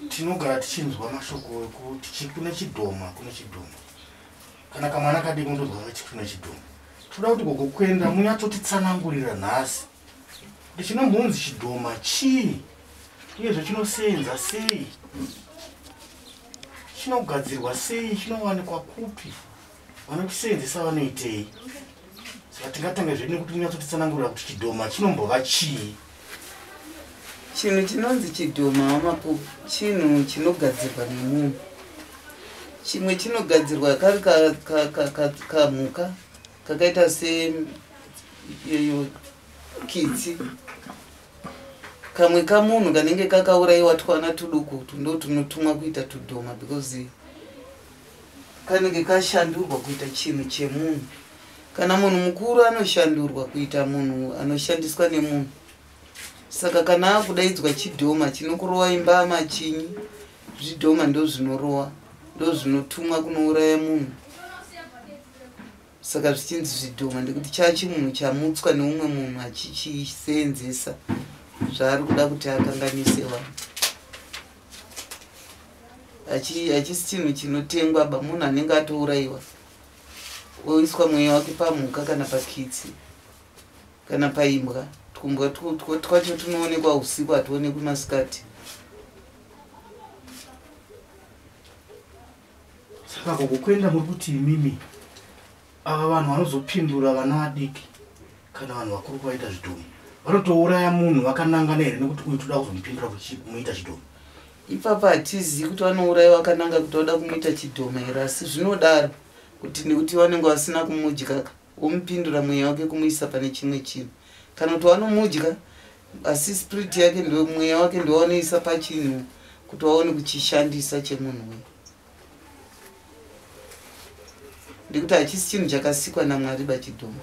tinogara tichinzwa mashoko ekuti kune chidhoma kana kamwana kadiki ndozwa kuti kune chidhoma. Toda kuti gogo kwenda munyatsotitsanangurira nhasi kuti chinombonzi chidhoma chii uyezve chinosenza sei, chinogadzirwa sei, chinowanikwa kupi, vanochisenzesa vanoitei. Saka tingatanga zvedu kuti munyatsotitsanangurira kuti chidhoma chinombova chii. Chinhu chinonzi chidhoma wamapo chinhu chinogadzirwa nemunhu. Chimwe chinogadzirwa kari kamhuka kakaita se kitsi. Kamwe kamunhu kanenge kakaurayiwa twana tuduku ndo tunotumwa kuita tudhoma because kanenge kashandurwa kuita chinhu chemunhu. Kana munhu mukuru anoshandurwa kuita munhu anoshandiswa nemunhu. Saka kana akudaidzwa chidhoma chinokurowa imba machinyi, zvidhoma ndo zvinorowa, ndo zvinotumwa kunouraya munhu. Saka zvichinzi zvidhoma ndekuti chachimunhu chamutswa neumwe munhu achichisenzesa zvaari kuda kuti akanganise vanhu. Achisi chinhu chinotengwa munhu anenge atourayiwa oiswa mweya wake pamhuka kana pakitsi kana paimbwa. Tumbwa twacho tunoonekwa usiku, hatuonekwi masikati. Saka gogokwenda muri kuti imimi ava vanhu vanozopindura vana vadiki kana vanhu vakuru vaita zvidhoma vanotouraya munhu vakanangana here nekuti uyu toda kuzomupindura kumuita chidhoma? Ipapa hatizivi kuti vanouraya vakananga kuti vada kumuita chidhoma here, asi zvinodaro kuti nekuti vanenge vasina kumudya womupindura mweya wake kumuisa pane chimwe chinhu. Kana kuti vanomudya asi spirit yake ndo mweya wake ndo wanoisa pachinhu kuti vaone kuchishandisa chemunhu uyu. Ndikuti hachisi chinhu chakasikwa naMwari bachidhoma.